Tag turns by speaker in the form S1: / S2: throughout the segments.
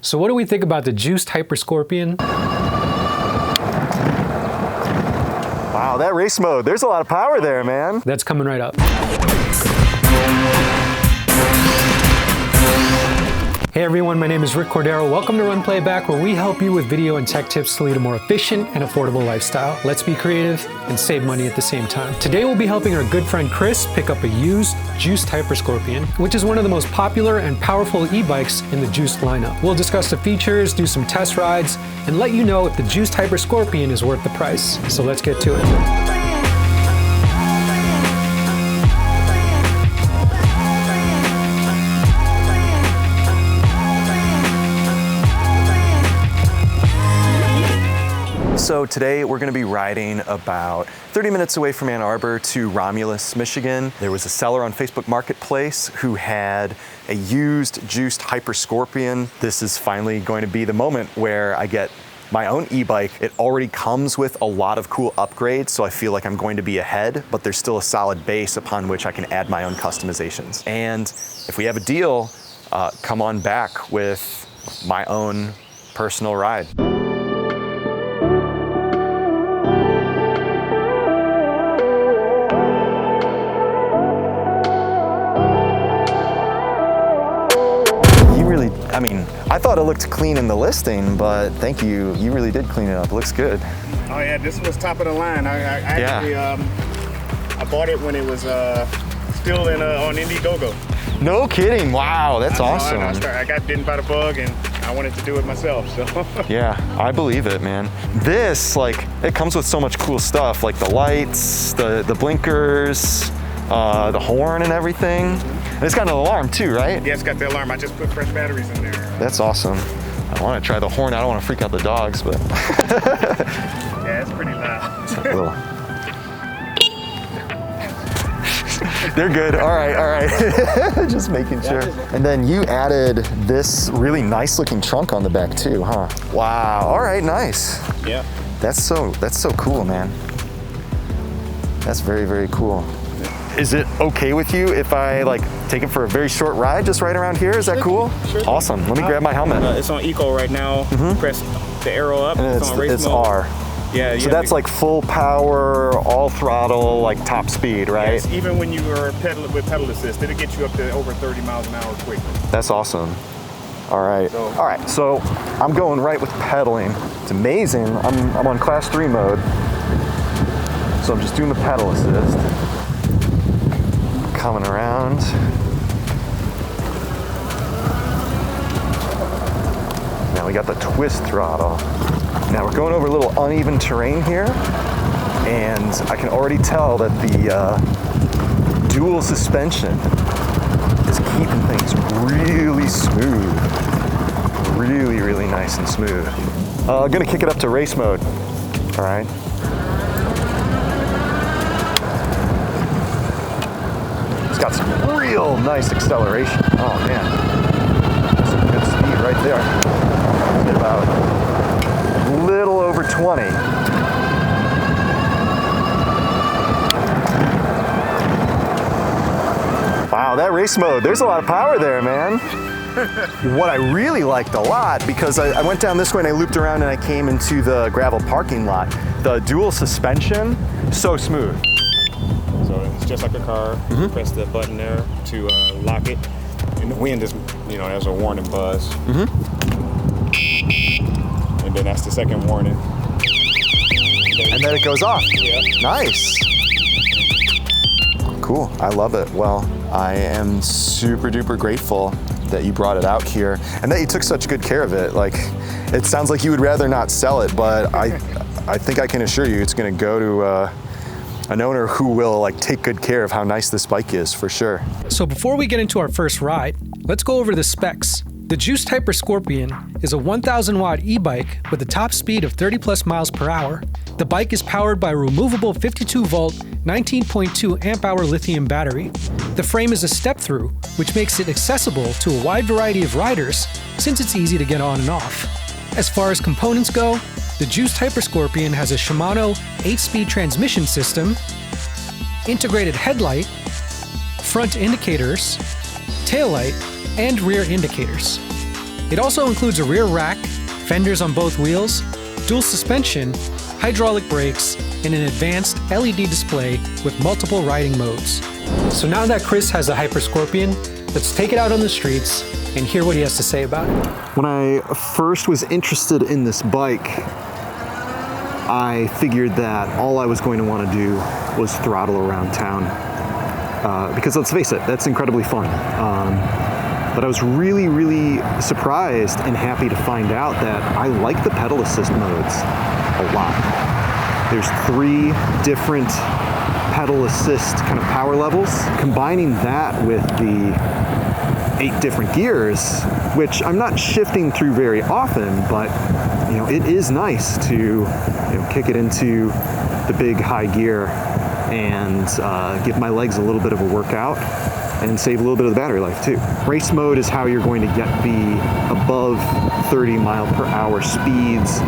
S1: So what do we think about the Juiced HyperScorpion?
S2: Wow, that race mode, there's a lot of power there, man.
S1: That's coming right up. Hey everyone, my name is Rick Cordero. Welcome to RunPlayBack, where we help you with video and tech tips to lead a more efficient and affordable lifestyle. Let's be creative and save money at the same time. Today we'll be helping our good friend Chris pick up a used Juiced HyperScorpion, which is one of the most popular and powerful e-bikes in the Juiced lineup. We'll discuss the features, do some test rides, and let you know if the Juiced HyperScorpion is worth the price. So let's get to it.
S2: So today we're going to be riding about 30 minutes away from Ann Arbor to Romulus, Michigan. There was a seller on Facebook Marketplace who had a used Juiced HyperScorpion. This is finally going to be the moment where I get my own e-bike. It already comes with a lot of cool upgrades, so I feel like I'm going to be ahead, but there's still a solid base upon which I can add my own customizations. And if we have a deal, come on back with my own personal ride. I mean, I thought it looked clean in the listing, but thank you. You really did clean it up. It looks good.
S3: Oh yeah, this was top of the line. I actually, I bought it when it was still on Indiegogo.
S2: No kidding. Wow, that's awesome.
S3: I got bitten by the bug and I wanted to do it myself, so.
S2: Yeah, I believe it, man. This, like, it comes with so much cool stuff, like the lights, the blinkers, the horn and everything. And it's got an alarm too, right?
S3: Yeah, it's got the alarm. I just put fresh batteries in there.
S2: That's awesome. I want to try the horn. I don't want to freak out the dogs, but.
S3: Yeah, it's pretty loud.
S2: They're good. All right. Just making sure. And then you added this really nice looking trunk on the back too, huh? Wow. All right, nice.
S3: Yeah.
S2: That's so cool, man. That's very, very cool. Is it okay with you if I like take it for a very short ride just right around here? Is that cool?
S3: Sure.
S2: Awesome. Let me grab my helmet.
S3: It's on Eco right now. Press the arrow up.
S2: And
S3: it's on race mode.
S2: R.
S3: Yeah.
S2: So that's like full power, all throttle, like top speed, right?
S3: Yes, even when you are pedaling with pedal assist, it'll get you up to over 30 miles an hour quickly.
S2: That's awesome. All right. So I'm going right with pedaling. It's amazing. I'm on class 3 mode. So I'm just doing the pedal assist. Coming around. Now we got the twist throttle. Now we're going over a little uneven terrain here, and I can already tell that the dual suspension is keeping things really smooth. Really, really nice and smooth. I'm gonna kick it up to race mode. All right. It's got some real nice acceleration. Oh man, some good speed right there. At about a little over 20. Wow, that race mode, there's a lot of power there, man. What I really liked a lot, because I went down this way and I looped around and I came into the gravel parking lot. The dual suspension, so smooth.
S3: So it's just like a car. Press the button there to lock it. And the wind is, there's a warning buzz. And then that's the second warning.
S2: And then it goes off.
S3: Yeah.
S2: Nice. Cool, I love it. Well, I am super duper grateful that you brought it out here and that you took such good care of it. Like, it sounds like you would rather not sell it, but I think I can assure you it's gonna go to an owner who will like take good care of how nice this bike is, for sure.
S1: So before we get into our first ride, let's go over the specs. The Juiced HyperScorpion is a 1,000 watt e-bike with a top speed of 30 plus miles per hour. The bike is powered by a removable 52 volt, 19.2 amp hour lithium battery. The frame is a step through, which makes it accessible to a wide variety of riders since it's easy to get on and off. As far as components go, the Juiced HyperScorpion has a Shimano 8-speed transmission system, integrated headlight, front indicators, taillight, and rear indicators. It also includes a rear rack, fenders on both wheels, dual suspension, hydraulic brakes, and an advanced LED display with multiple riding modes. So now that Chris has a HyperScorpion, let's take it out on the streets and hear what he has to say about it.
S2: When I first was interested in this bike, I figured that all I was going to want to do was throttle around town. Because let's face it, that's incredibly fun. But I was really, really surprised and happy to find out that I like the pedal assist modes a lot. There's 3 different pedal assist kind of power levels. Combining that with the 8 different gears, which I'm not shifting through very often, but it is nice to kick it into the big high gear and give my legs a little bit of a workout and save a little bit of the battery life too. Race mode is how you're going to get the above 30 mile per hour speeds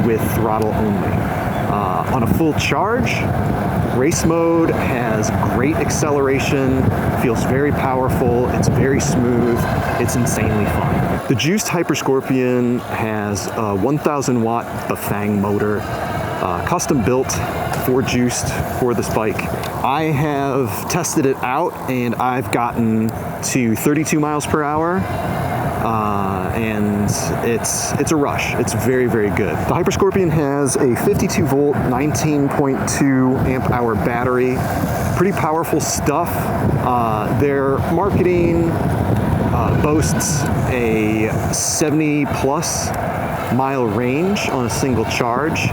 S2: with throttle only. On a full charge, race mode has great acceleration, feels very powerful, it's very smooth, it's insanely fun. The Juiced HyperScorpion has a 1,000 watt Bafang motor, custom built for Juiced for this bike. I have tested it out and I've gotten to 32 miles per hour. And it's a rush. It's very, very good. The HyperScorpion has a 52 volt, 19.2 amp hour battery. Pretty powerful stuff. Their marketing boasts a 70 plus mile range on a single charge.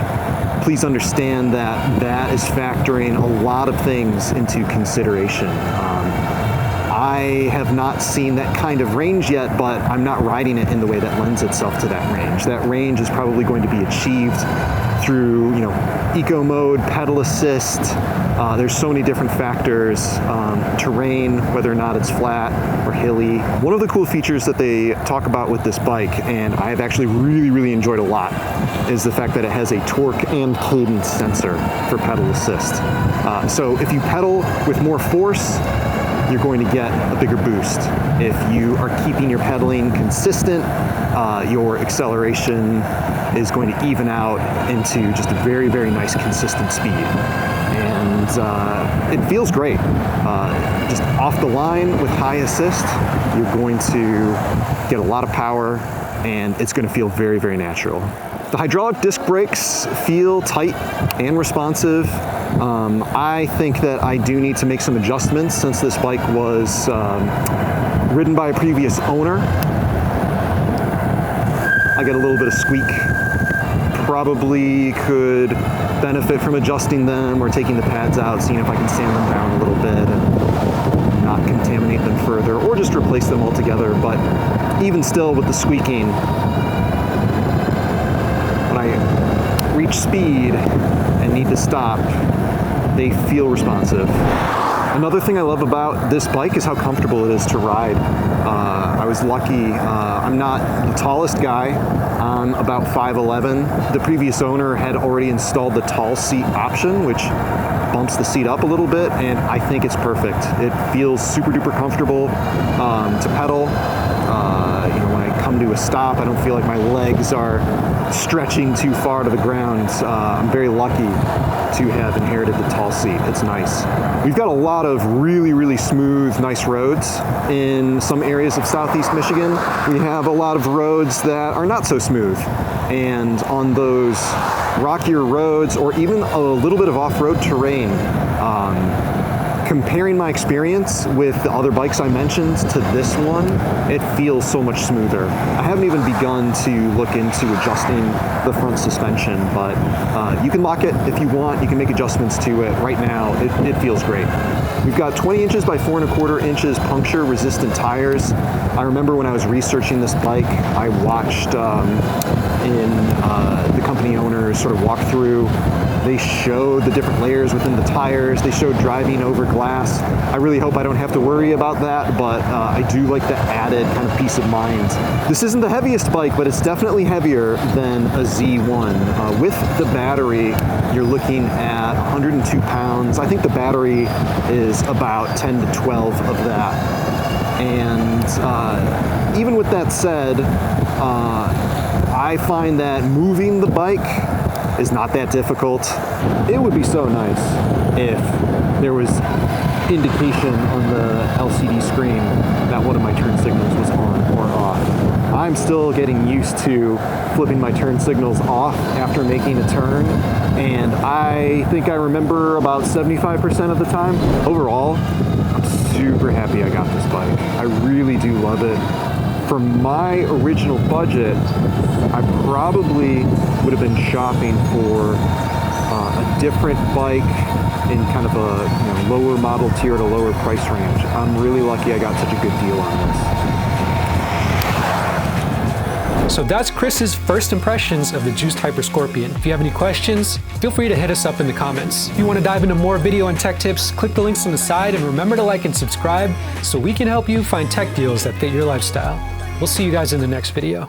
S2: Please understand that that is factoring a lot of things into consideration. I have not seen that kind of range yet, but I'm not riding it in the way that lends itself to that range. That range is probably going to be achieved through, eco mode, pedal assist. There's so many different factors, terrain, whether or not it's flat or hilly. One of the cool features that they talk about with this bike, and I have actually really, really enjoyed a lot, is the fact that it has a torque and cadence sensor for pedal assist. So if you pedal with more force, you're going to get a bigger boost. If you are keeping your pedaling consistent, your acceleration is going to even out into just a very, very nice consistent speed. And it feels great. Just off the line with high assist, you're going to get a lot of power and it's going to feel very, very natural. The hydraulic disc brakes feel tight and responsive. I think that I do need to make some adjustments since this bike was ridden by a previous owner. I get a little bit of squeak. Probably could benefit from adjusting them or taking the pads out, seeing if I can sand them down a little bit and not contaminate them further, or just replace them altogether. But even still with the squeaking, when I reach speed and need to stop, they feel responsive. Another thing I love about this bike is how comfortable it is to ride. I was lucky. I'm not the tallest guy. I'm about 5'11". The previous owner had already installed the tall seat option, which bumps the seat up a little bit, and I think it's perfect. It feels super duper comfortable to pedal. When I come to a stop, I don't feel like my legs are stretching too far to the ground. I'm very lucky to have inherited the tall seat. It's nice. We've got a lot of really, really smooth, nice roads in some areas of Southeast Michigan. We have a lot of roads that are not so smooth. And on those rockier roads, or even a little bit of off-road terrain, comparing my experience with the other bikes I mentioned to this one, it feels so much smoother. I haven't even begun to look into adjusting the front suspension, but you can lock it if you want. You can make adjustments to it. Right now, it feels great. We've got 20 inches by 4¼ inches puncture resistant tires. I remember when I was researching this bike, I watched the company owners sort of walk through. They showed the different layers within the tires. They showed driving over glass. I really hope I don't have to worry about that, but I do like the added kind of peace of mind. This isn't the heaviest bike, but it's definitely heavier than a Z1. With the battery, you're looking at 102 pounds. I think the battery is about 10 to 12 of that.
S4: And even with that said, I find that moving the bike is not that difficult. It would be so nice if there was indication on the LCD screen that one of my turn signals was on or off. I'm still getting used to flipping my turn signals off after making a turn, and I think I remember about 75% of the time. Overall, I'm super happy I got this bike. I really do love it. For my original budget, I probably would have been shopping for a different bike in kind of a lower model tier at a lower price range. I'm really lucky I got such a good deal on this.
S1: So that's Chris's first impressions of the Juiced HyperScorpion. If you have any questions, feel free to hit us up in the comments. If you want to dive into more video and tech tips, click the links on the side and remember to like and subscribe so we can help you find tech deals that fit your lifestyle. We'll see you guys in the next video.